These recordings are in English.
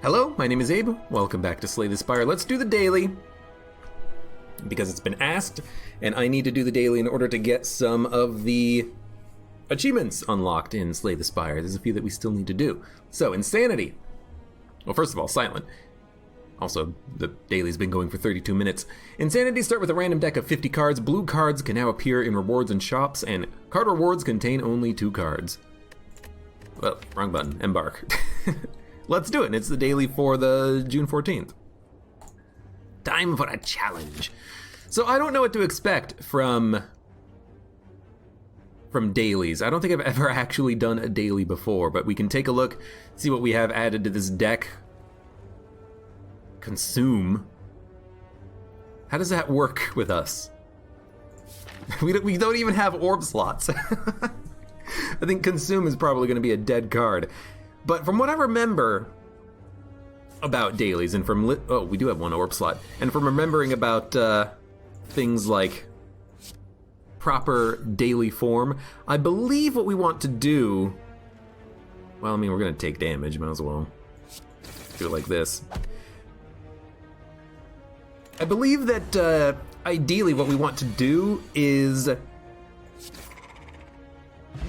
Hello, my name is Abe. Welcome back to Slay the Spire. Let's do the daily. Because it's been asked, and I need to do the daily in order to get some of the achievements unlocked in Slay the Spire. There's a few that we still need to do. So, Insanity. Well, first of all, Silent. Also, the daily's been going for 32 minutes. Insanity start with a random deck of 50 cards. Blue cards can now appear in rewards and shops, and card rewards contain only 2 cards. Well, wrong button. Embark. Let's do it. It's the daily for the June 14th. Time for a challenge. So I don't know what to expect from dailies. I don't think I've ever actually done a daily before, but we can take a look, see what we have added to this deck. Consume. How does that work with us? We don't even have orb slots. I think Consume is probably going to be a dead card. But from what I remember about dailies, and from we do have 1 orb slot, and from remembering about things like proper daily form, I believe what we want to do, well, I mean, we're gonna take damage, might as well do it like this. I believe that ideally what we want to do is,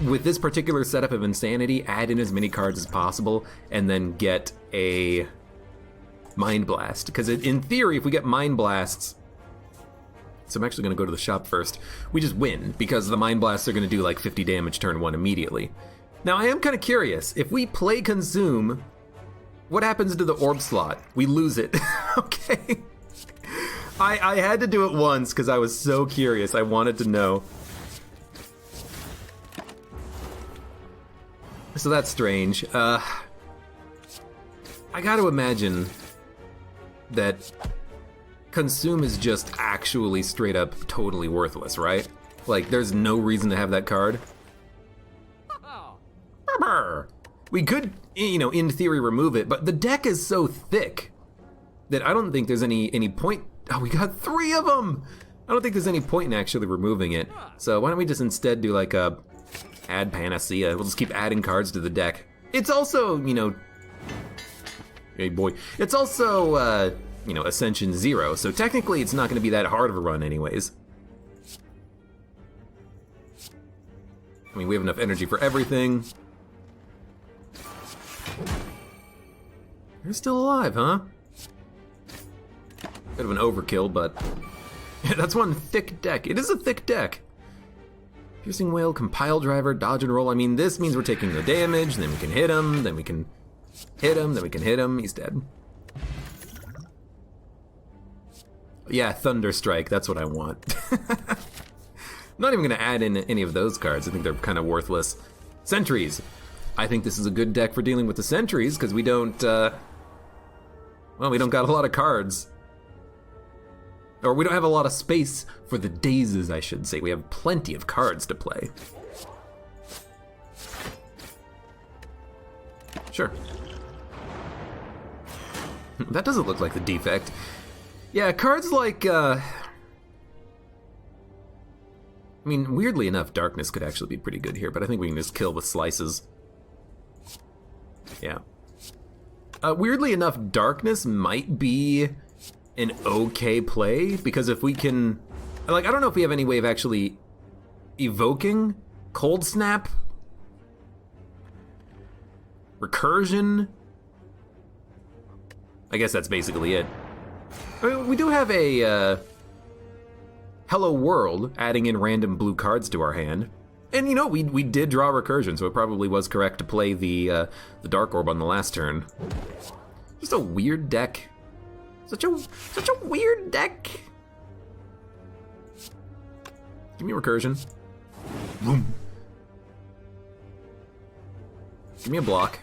with this particular setup of Insanity, add in as many cards as possible and then get a Mind Blast. Because in theory, if we get Mind Blasts, so I'm actually going to go to the shop first, we just win, because the Mind Blasts are going to do like 50 damage turn 1 immediately. Now, I am kind of curious, if we play Consume, what happens to the orb slot? We lose it. Okay. I had to do it once because I was so curious. I wanted to know. So that's strange. I gotta imagine that Consume is just actually straight up totally worthless, right? Like, there's no reason to have that card. We could, in theory remove it, but the deck is so thick that I don't think there's any point. Oh, we got 3 of them! I don't think there's any point in actually removing it. So why don't we just instead do like a add Panacea. We'll just keep adding cards to the deck. It's also, hey boy. It's also, Ascension 0, so technically it's not going to be that hard of a run anyways. I mean, we have enough energy for everything. You're still alive, huh? Bit of an overkill, but that's one thick deck. It is a thick deck. Piercing Whale, Compile Driver, Dodge and Roll. I mean, this means we're taking the damage, then we can hit him, then we can hit him, then we can hit him. He's dead. Yeah, Thunder Strike, that's what I want. I'm not even gonna add in any of those cards. I think they're kind of worthless. Sentries. I think this is a good deck for dealing with the Sentries, because we don't, we don't got a lot of cards. Or we don't have a lot of space for the dazes, I should say. We have plenty of cards to play. Sure. That doesn't look like the defect. Yeah, cards like, I mean, weirdly enough, Darkness could actually be pretty good here, but I think we can just kill with Slices. Yeah. Weirdly enough, Darkness might be an okay play, because if we can, like, I don't know if we have any way of actually evoking Cold Snap, Recursion. I guess that's basically it. I mean, we do have a Hello World adding in random blue cards to our hand, and we did draw Recursion, so it probably was correct to play the Dark Orb on the last turn. Just a weird deck. Such a weird deck. Give me Recursion. Boom. Give me a block.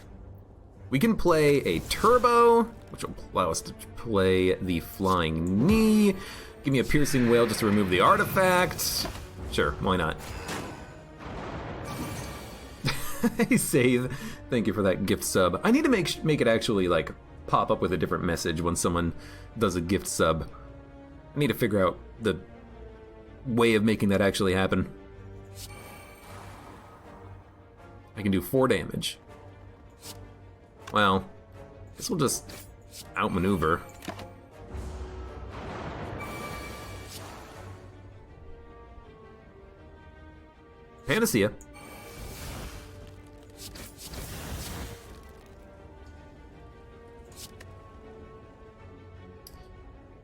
We can play a Turbo, which will allow us to play the Flying Knee. Give me a Piercing Whale just to remove the artifact. Sure, why not? Hey, Save. Thank you for that gift sub. I need to make it actually, like, pop up with a different message when someone does a gift sub. I need to figure out the way of making that actually happen. I can do 4 damage. Well, Guess we'll just outmaneuver. Panacea.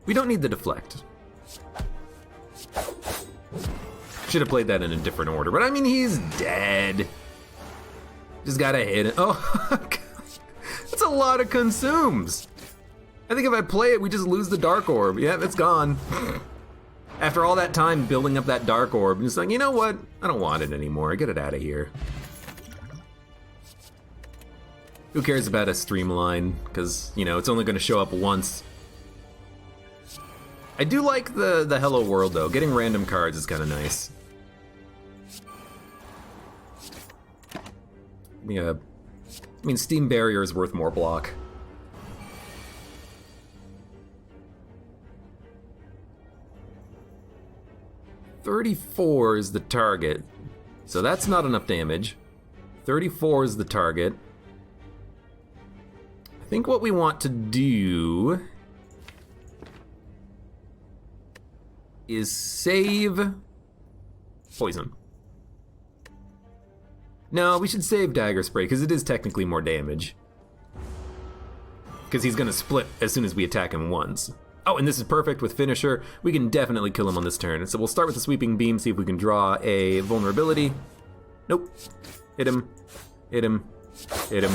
We don't need the deflect. Should have played that in a different order, but I mean, he's dead. Just gotta hit it. Oh, that's a lot of consumes. I think if I play it, we just lose the Dark Orb. Yeah, it's gone. After all that time building up that Dark Orb, I'm just like, you know what? I don't want it anymore. Get it out of here. Who cares about a streamline? Because, you know, it's only going to show up once. I do like the Hello World, though. Getting random cards is kind of nice. Yeah. I mean, Steam Barrier is worth more block. $34 is the target, so that's not enough damage. 34 is the target. I think what we want to do is save poison. No, we should save Dagger Spray, because it is technically more damage. Because he's going to split as soon as we attack him once. Oh, and this is perfect with Finisher. We can definitely kill him on this turn. So we'll start with the Sweeping Beam, see if we can draw a vulnerability. Nope. Hit him. Hit him. Hit him.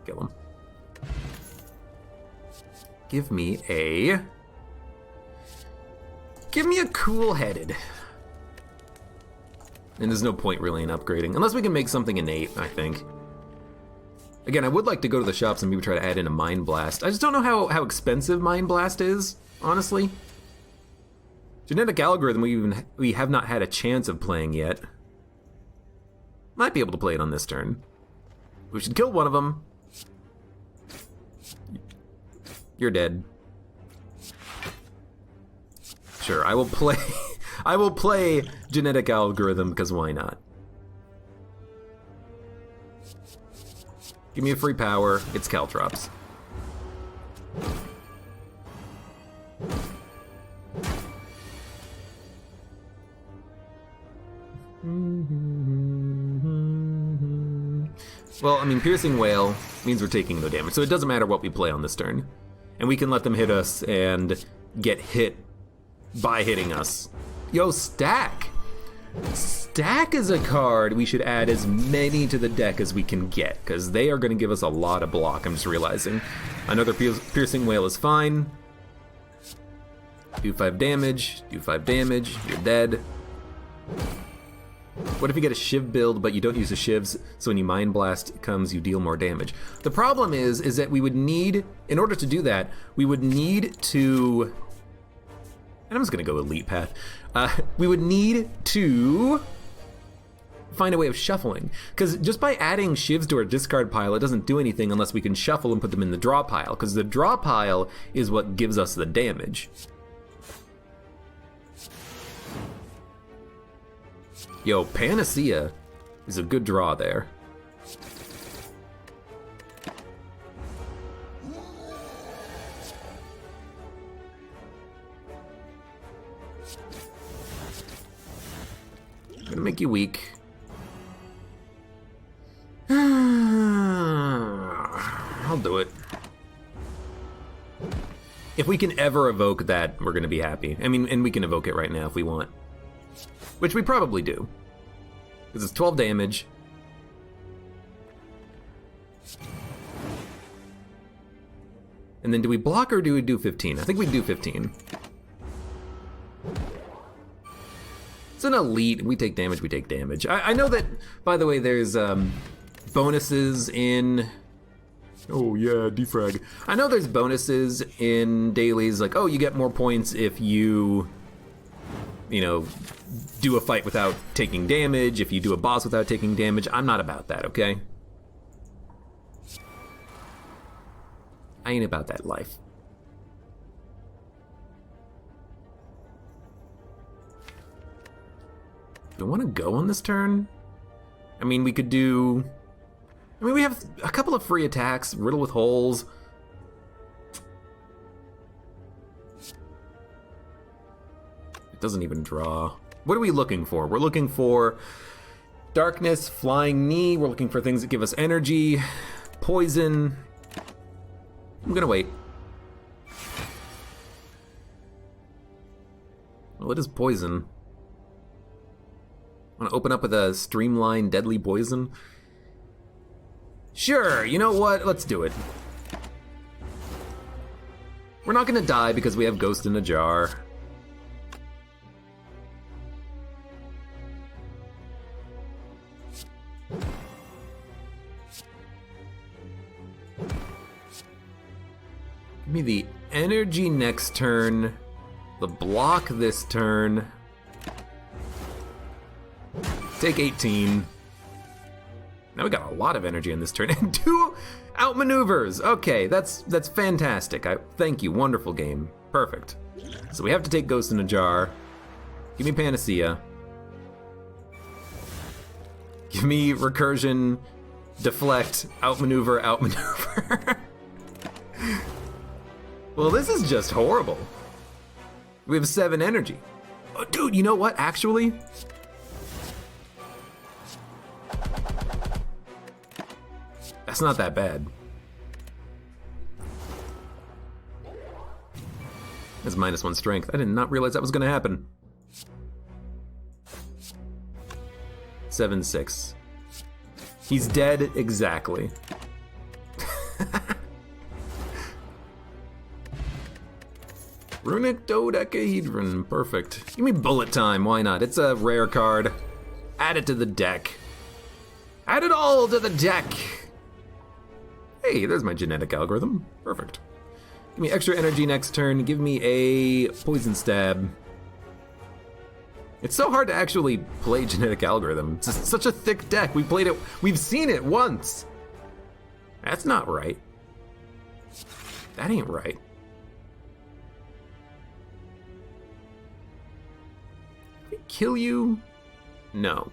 Kill him. Give me a Cool-Headed. And there's no point really in upgrading. Unless we can make something innate, I think. Again, I would like to go to the shops and maybe try to add in a Mind Blast. I just don't know how expensive Mind Blast is, honestly. Genetic Algorithm we have not had a chance of playing yet. Might be able to play it on this turn. We should kill one of them. You're dead. Sure, I will play I will play Genetic Algorithm, because why not? Give me a free power, it's Caltrops. Well, I mean, Piercing Wail means we're taking no damage, so it doesn't matter what we play on this turn. And we can let them hit us and get hit by hitting us. Yo, Stack! Stack is a card we should add as many to the deck as we can get, because they are going to give us a lot of block, I'm just realizing. Another Piercing Wail is fine. Do 5 damage, do 5 damage, you're dead. What if you get a Shiv build, but you don't use the Shivs, so when you Mind Blast comes, you deal more damage? The problem is that we would need, in order to do that, we would need to... And I'm just going to go Elite Path. We would need to find a way of shuffling. Because just by adding Shivs to our discard pile, it doesn't do anything unless we can shuffle and put them in the draw pile. Because the draw pile is what gives us the damage. Yo, Panacea is a good draw there. I'm gonna make you weak. I'll do it. If we can ever evoke that, we're gonna be happy. I mean, and we can evoke it right now if we want. Which we probably do. Because it's 12 damage. And then do we block or do we do 15? I think we do 15. It's an elite. We take damage, we take damage. I know that, by the way, there's bonuses in... Oh yeah, defrag. I know there's bonuses in dailies, like, oh, you get more points if you know, do a fight without taking damage, if you do a boss without taking damage. I'm not about that, okay? I ain't about that life. Do I want to go on this turn? I mean, we could do... I mean, we have a couple of free attacks, Riddle with Holes. It doesn't even draw. What are we looking for? We're looking for darkness, flying knee. We're looking for things that give us energy, poison. I'm gonna wait. Well, it is poison. Want to open up with a streamlined deadly poison? Sure, you know what? Let's do it. We're not gonna die because we have Ghost in a Jar. Give me the energy next turn, the block this turn. Take 18. Now we got a lot of energy in this turn, and 2 outmaneuvers. Okay, that's fantastic. Thank you, wonderful game, perfect. So we have to take Ghost in a Jar. Give me Panacea. Give me Recursion, Deflect, Outmaneuver, Outmaneuver. Well, this is just horrible. We have 7 energy. Oh, dude, you know what, actually? That's not that bad. That's -1 strength. I did not realize that was gonna happen. 7-6. He's dead exactly. Runic Dodecahedron, perfect. Give me Bullet Time, why not? It's a rare card. Add it to the deck. Add it all to the deck. Hey, there's my genetic algorithm. Perfect. Give me extra energy next turn. Give me a Poison Stab. It's so hard to actually play genetic algorithm. It's just such a thick deck. We played it. We've seen it once. That's not right. That ain't right. Can we kill you? No.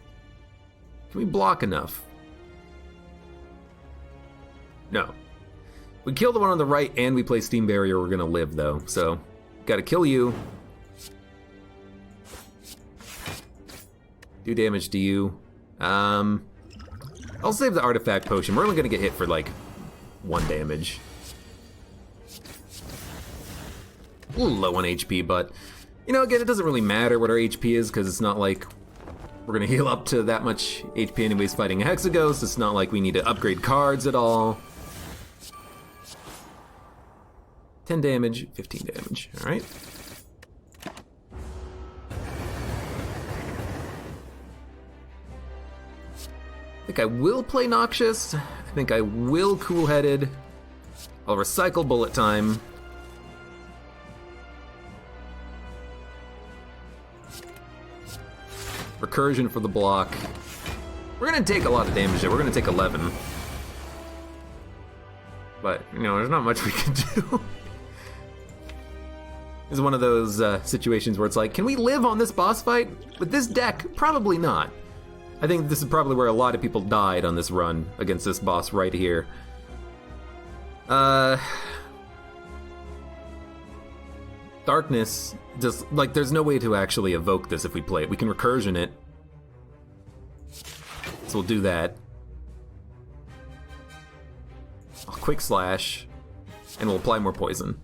Can we block enough? No. We kill the one on the right and we play Steam Barrier, we're gonna live though. So, gotta kill you. Do damage to you. I'll save the Artifact Potion. We're only gonna get hit for like 1 damage. A little low on HP, but you know, again, it doesn't really matter what our HP is because it's not like we're gonna heal up to that much HP anyways fighting a Hexaghost. It's not like we need to upgrade cards at all. 10 damage, 15 damage, all right? I think I will play Noxious. I think I will Cool-Headed. I'll recycle Bullet Time. Recursion for the block. We're gonna take a lot of damage there. We're gonna take 11. But, you know, there's not much we can do. This is one of those situations where it's like, can we live on this boss fight? With this deck, probably not. I think this is probably where a lot of people died on this run against this boss right here. Darkness, just like there's no way to actually evoke this if we play it. We can recursion it. So we'll do that. I'll quick slash, and we'll apply more poison.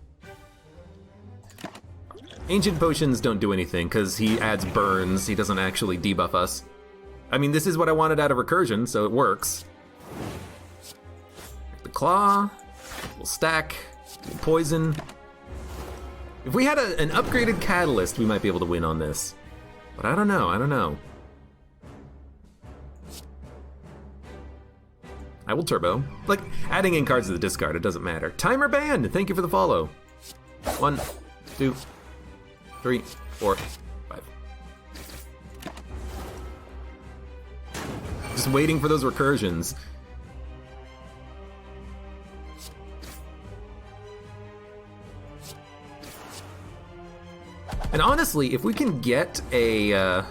Ancient Potions don't do anything because he adds burns. He doesn't actually debuff us. I mean, this is what I wanted out of recursion, so it works. The claw, we'll stack, we'll poison. If we had an upgraded catalyst, we might be able to win on this. But I don't know, I don't know. I will turbo. Like, adding in cards to the discard, it doesn't matter. Timer Band, thank you for the follow. 1, 2, 3, 4, 5. Just waiting for those recursions. And honestly, if we can get a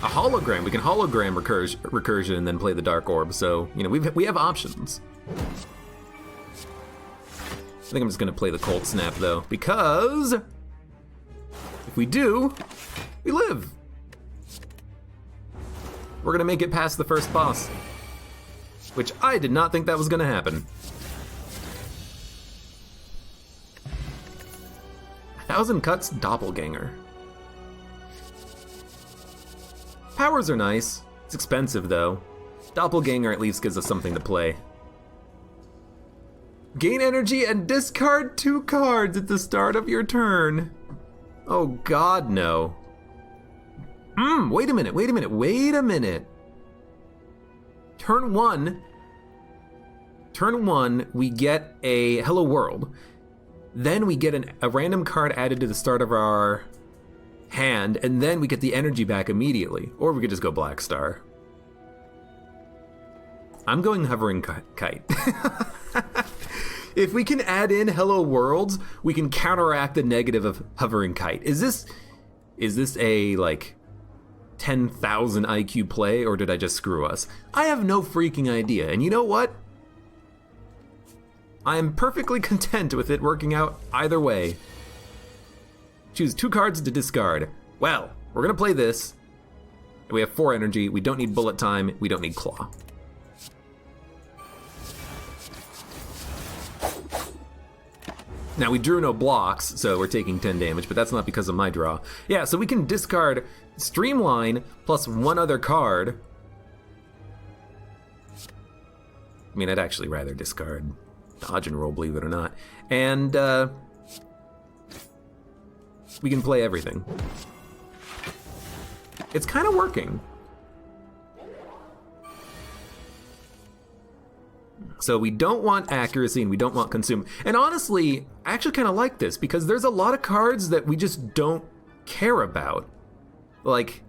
hologram, we can hologram recursion and then play the Dark Orb. So, you know, we have options. I think I'm just gonna play the Cold Snap though, because if If we do, we live. We're gonna make it past the first boss, which I did not think that was gonna happen. 1,000 cuts doppelganger. Powers are nice. It's expensive though. Doppelganger at least gives us something to play. Gain energy and discard 2 cards at the start of your turn. Oh god, no. Wait a minute. Turn one, we get a Hello World. Then we get a random card added to the start of our hand, and then we get the energy back immediately. Or we could just go Black Star. I'm going Hovering Kite. If we can add in Hello Worlds, we can counteract the negative of Hovering Kite. Is this a, like, 10,000 IQ play, or did I just screw us? I have no freaking idea, and you know what? I am perfectly content with it working out either way. Choose 2 cards to discard. Well, we're gonna play this. We have 4 energy, we don't need bullet time, we don't need claw. Now we drew no blocks, so we're taking 10 damage, but that's not because of my draw. Yeah, so we can discard Streamline plus 1 other card. I mean, I'd actually rather discard Dodge and Roll, believe it or not. And we can play everything. It's kind of working. So we don't want accuracy and we don't want consume. And honestly, I actually kind of like this because there's a lot of cards that we just don't care about. Like,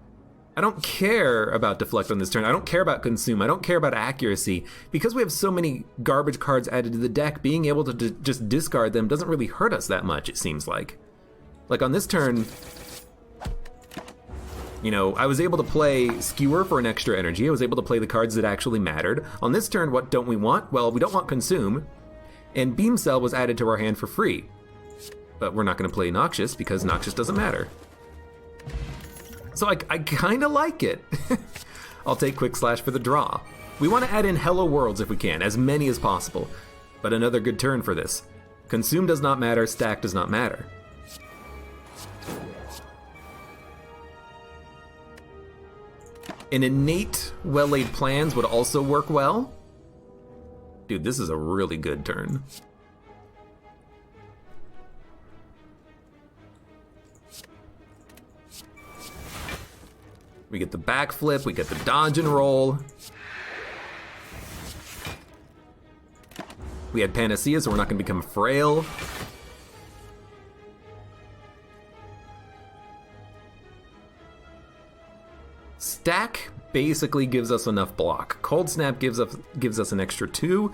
I don't care about deflect on this turn. I don't care about consume. I don't care about accuracy. Because we have so many garbage cards added to the deck, being able to just discard them doesn't really hurt us that much, it seems like. Like on this turn, you know, I was able to play Skewer for an extra energy. I was able to play the cards that actually mattered. On this turn, what don't we want? Well, we don't want Consume. And Beam Cell was added to our hand for free. But we're not going to play Noxious because Noxious doesn't matter. So I kind of like it. I'll take Quick Slash for the draw. We want to add in Hello Worlds if we can, as many as possible. But another good turn for this. Consume does not matter, Stack does not matter. An innate well-laid plans would also work well. Dude, this is a really good turn. We get the backflip, we get the dodge and roll. We had Panacea, so we're not going to become frail. Stack basically gives us enough block. Cold Snap gives us an extra 2.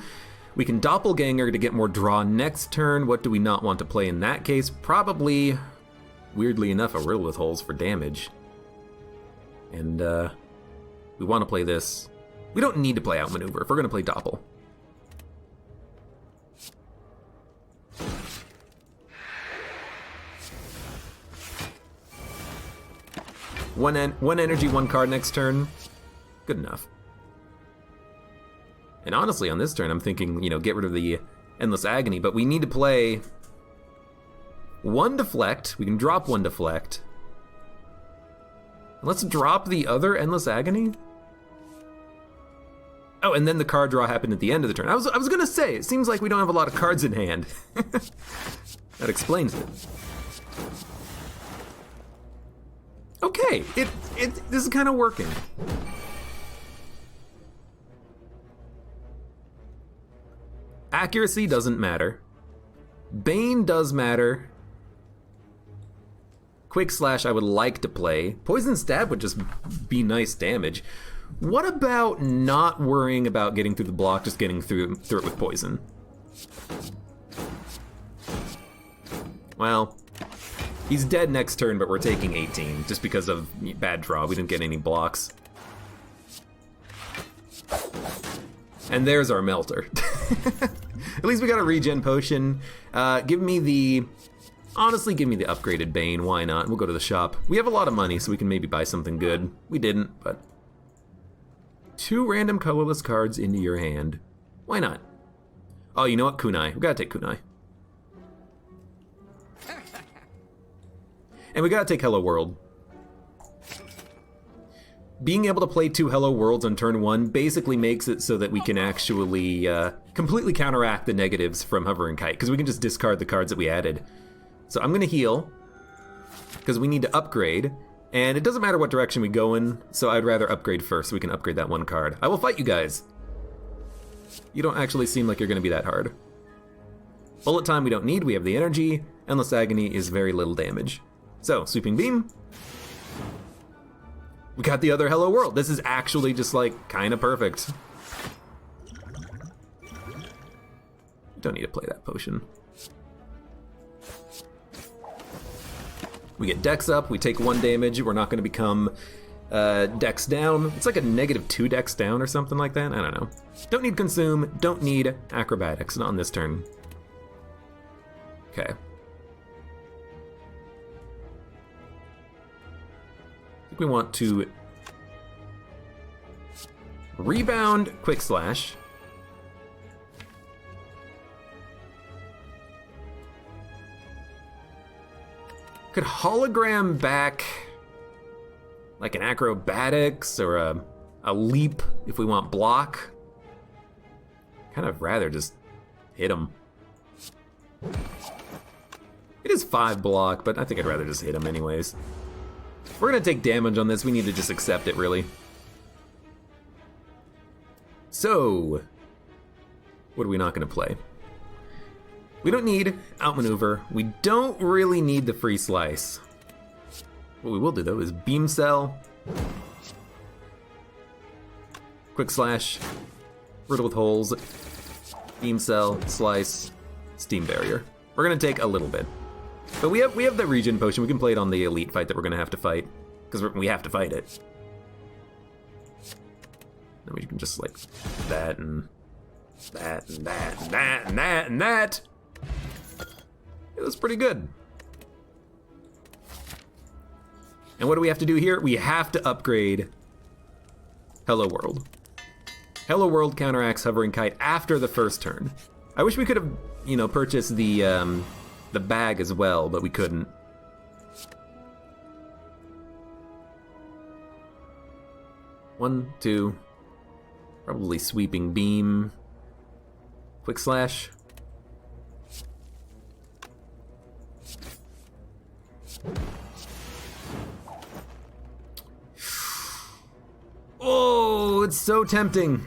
We can Doppelganger to get more draw next turn. What do we not want to play in that case? Probably, weirdly enough, a Riddle with Holes for damage. And we want to play this. We don't need to play Outmaneuver if we're going to play Doppel. One energy, 1 card next turn. Good enough. And honestly, on this turn, I'm thinking, you know, get rid of the Endless Agony, but we need to play 1 Deflect. We can drop 1 Deflect. Let's drop the other Endless Agony. Oh, and then the card draw happened at the end of the turn. I was gonna say, it seems like we don't have a lot of cards in hand. That explains it. Okay, this is kind of working. Accuracy doesn't matter. Bane does matter. Quick Slash I would like to play. Poison Stab would just be nice damage. What about not worrying about getting through the block, just getting through it with poison? Well, he's dead next turn, but we're taking 18 just because of bad draw. We didn't get any blocks. And there's our Melter. At least we got a regen potion. Give me the Honestly, give me the upgraded Bane, why not? We'll go to the shop. We have a lot of money, so we can maybe buy something good. We didn't, but... 2 random colorless cards into your hand. Why not? Oh, you know what? Kunai. We gotta take Kunai. And we gotta take Hello World. Being able to play 2 Hello Worlds on turn 1 basically makes it so that we can actually completely counteract the negatives from Hovering Kite, because we can just discard the cards that we added. So I'm gonna heal, because we need to upgrade, and it doesn't matter what direction we go in, so I'd rather upgrade first so we can upgrade that 1 card. I will fight you guys. You don't actually seem like you're gonna be that hard. Bullet time we don't need, we have the energy. Endless Agony is very little damage. So, Sweeping Beam. We got the other Hello World. This is actually just like kind of perfect. Don't need to play that potion. We get Dex up, we take 1 damage, we're not going to become Dex down. It's like a -2 Dex down or something like that, I don't know. Don't need Consume, don't need Acrobatics, not on this turn. Okay. I think we want to Rebound, Quick Slash. Could hologram back like an acrobatics or a leap if we want block. Kind of rather just hit him. It is 5 block, but I think I'd rather just hit him anyways. We're gonna take damage on this, we need to just accept it really. So, what are we not gonna play? We don't need Outmaneuver. We don't really need the Free Slice. What we will do though is Beam Cell, Quick Slash, Riddle with Holes, Beam Cell, Slice, Steam Barrier. We're gonna take a little bit. But we have the Regen Potion, we can play it on the Elite fight that we're gonna have to fight. Because we have to fight it. Then we can just like that and that and that and that and that and that. It was pretty good. And what do we have to do here? We have to upgrade Hello World. Hello World counteracts Hovering Kite after the first turn. I wish we could have, you know, purchased the bag as well, but we couldn't. One, two, probably Sweeping Beam, Quick Slash. Oh, it's so tempting.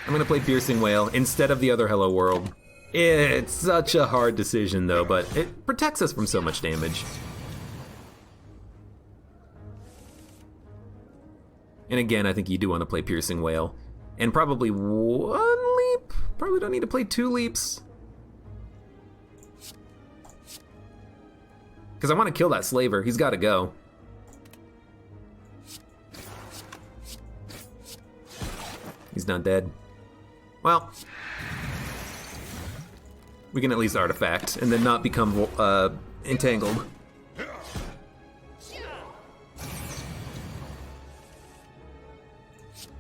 I'm gonna play Piercing Wail instead of the other Hello World. It's such a hard decision though, but it protects us from so much damage. And again, I think you do want to play Piercing Wail. And probably 1 leap? Probably don't need to play 2 leaps. Because I want to kill that Slaver, he's gotta go. He's not dead. Well, we can at least Artifact and then not become entangled.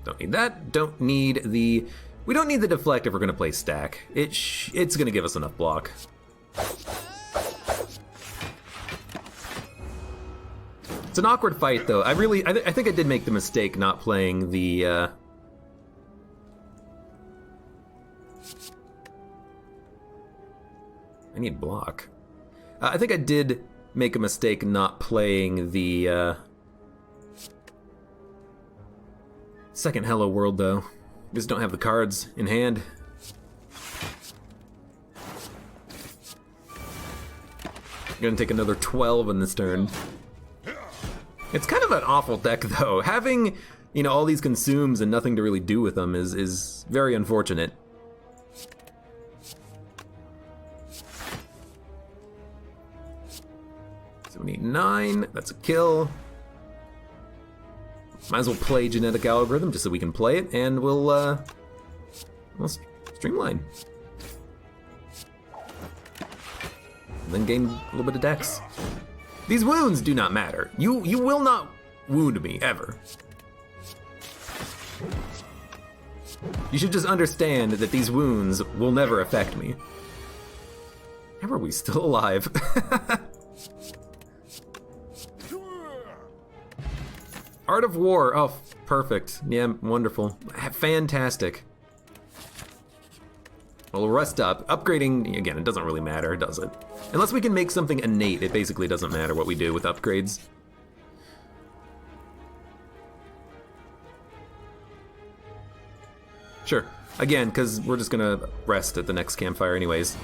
Don't need that. Don't need the... We don't need the Deflect if we're going to play Stack. It's going to give us enough block. It's an awkward fight, though. I think I did make the mistake not playing the... I need block. I think I did make a mistake not playing the second Hello World, though. Just don't have the cards in hand. I'm gonna take another 12 in this turn. It's kind of an awful deck, though. Having, you know, all these consumes and nothing to really do with them is very unfortunate. So we need 9. That's a kill. Might as well play Genetic Algorithm just so we can play it, and we'll streamline. and then gain a little bit of dex. These wounds do not matter. You will not wound me, ever. You should just understand that these wounds will never affect me. How are we still alive? Art of War, oh, perfect. Yeah, wonderful. Fantastic. We'll rest up. Upgrading, again, it doesn't really matter, does it? Unless we can make something innate, it basically doesn't matter what we do with upgrades. Sure. Again, because we're just gonna rest at the next campfire anyways.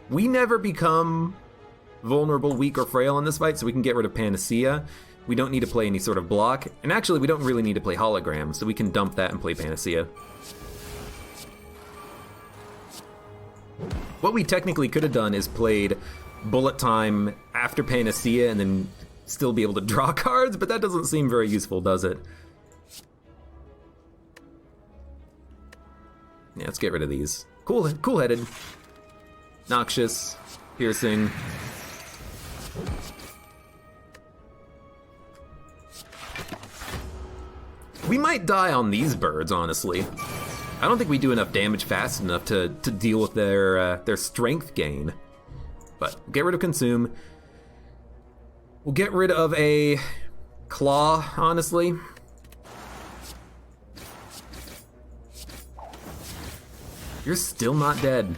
We never become vulnerable, weak, or frail in this fight, so we can get rid of Panacea. We don't need to play any sort of block. And actually, we don't really need to play Hologram, so we can dump that and play Panacea. What we technically could have done is played Bullet Time after Panacea and then still be able to draw cards, but that doesn't seem very useful, does it? Yeah, let's get rid of these. Cool-headed. Noxious. Piercing. We might die on these birds, honestly. I don't think we do enough damage fast enough to deal with their strength gain. But get rid of Consume. We'll get rid of a Claw, honestly. You're still not dead.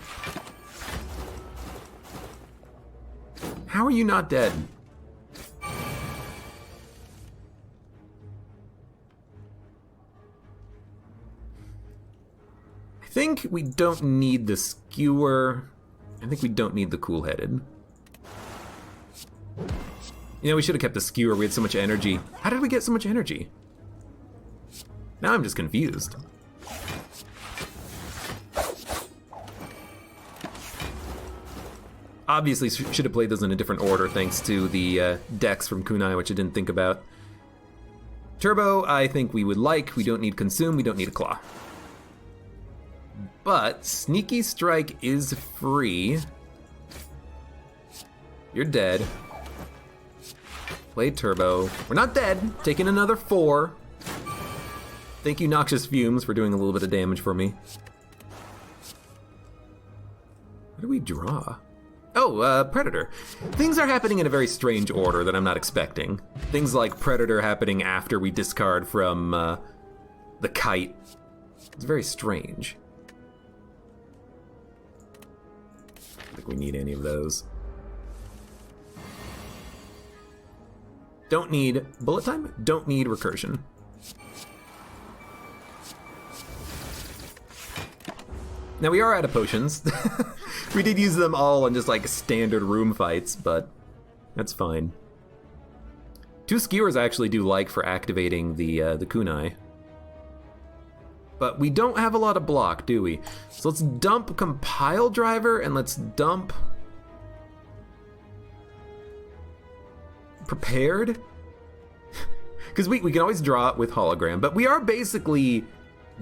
How are you not dead? I think we don't need the Skewer. I think we don't need the Cool-Headed. You know, we should have kept the Skewer. We had so much energy. How did we get so much energy? Now I'm just confused. Obviously, should have played those in a different order thanks to the decks from Kunai, which I didn't think about. Turbo, I think we would like. We don't need Consume. We don't need a Claw. But Sneaky Strike is free. You're dead. Play Turbo. We're not dead. Taking another 4. Thank you, Noxious Fumes, for doing a little bit of damage for me. What do we draw? Oh, Predator. Things are happening in a very strange order that I'm not expecting. Things like Predator happening after we discard from the Kite. It's very strange. I don't think we need any of those. Don't need Bullet Time, don't need Recursion. Now we are out of potions. We did use them all on just like standard room fights, but that's fine. 2 Skewers I actually do like for activating the Kunai. But we don't have a lot of block, do we? So let's dump Compile Driver and let's dump Prepared. Because we can always draw it with Hologram, but we are basically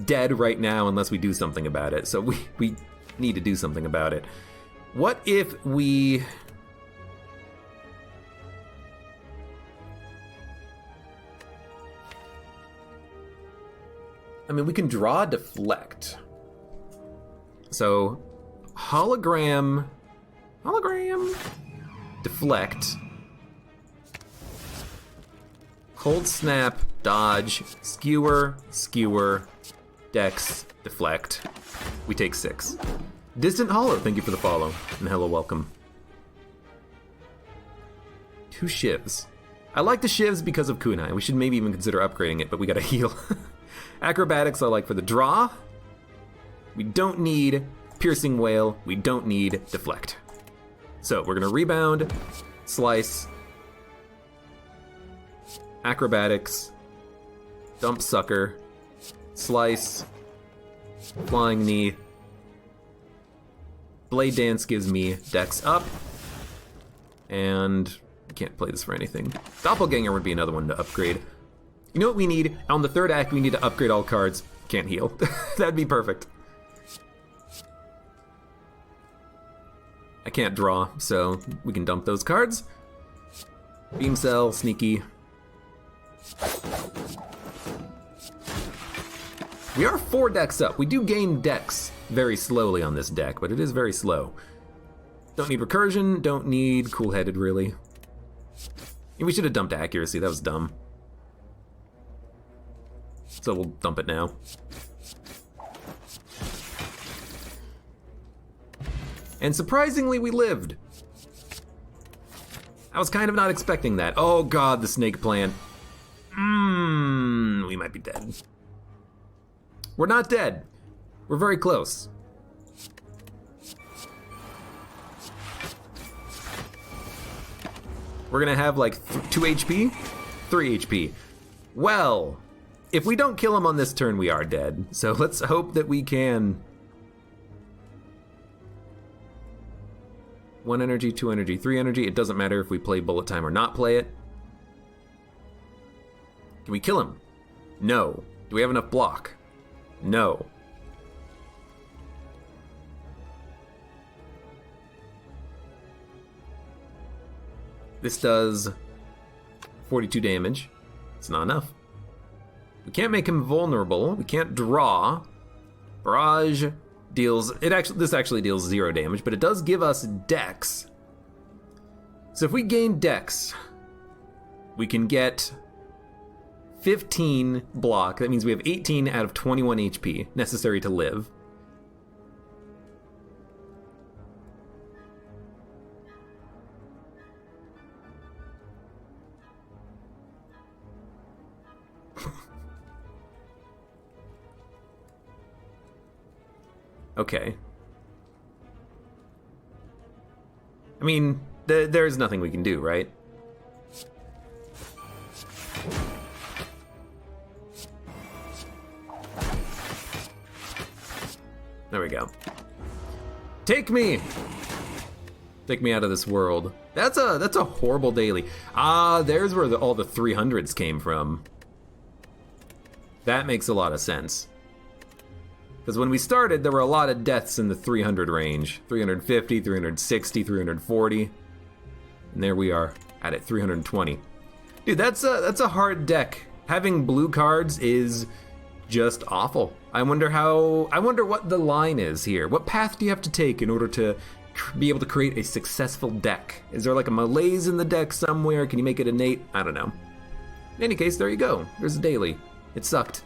dead right now unless we do something about it. So we need to do something about it. What if we... I mean, we can draw Deflect. So, Hologram, Deflect, Cold Snap, Dodge, Skewer, Dex, Deflect. We take 6. Distant Hollow, thank you for the follow, and hello, welcome. 2 Shivs. I like the Shivs because of Kunai. We should maybe even consider upgrading it, but we gotta heal. Acrobatics I like for the draw. We don't need Piercing Wail. We don't need Deflect. So we're gonna rebound, slice, acrobatics, dump sucker, slice, flying knee. Blade Dance gives me Dex up, and I can't play this for anything. Doppelganger would be another one to upgrade. You know what we need? On the 3rd act, we need to upgrade all cards. Can't heal. That'd be perfect. I can't draw, so we can dump those cards. Beam Cell, Sneaky. We are 4 decks up. We do gain decks very slowly on this deck, but it is very slow. Don't need Recursion, don't need Cool-Headed, really. We should have dumped Accuracy, that was dumb. So we'll dump it now. And surprisingly, we lived. I was kind of not expecting that. Oh god, the snake plant. We might be dead. We're not dead. We're very close. We're gonna have like 2 HP? 3 HP. Well, if we don't kill him on this turn, we are dead. So let's hope that we can. 1 energy, 2 energy, 3 energy. It doesn't matter if we play Bullet Time or not play it. Can we kill him? No. Do we have enough block? No. This does 42 damage. It's not enough. We can't make him vulnerable. We can't draw. Barrage deals, this actually deals 0 damage, but it does give us Dex. So if we gain Dex, we can get 15 block. That means we have 18 out of 21 HP necessary to live. Okay. I mean, there's nothing we can do, right? There we go. Take me! Take me out of this world. That's a horrible daily. Ah, there's where all the 300s came from. That makes a lot of sense. Because when we started, there were a lot of deaths in the 300 range. 350, 360, 340. And there we are, at it, 320. Dude, that's a hard deck. Having blue cards is just awful. I wonder what the line is here. What path do you have to take in order to be able to create a successful deck? Is there like a malaise in the deck somewhere? Can you make it innate? I don't know. In any case, there you go. There's a daily. It sucked.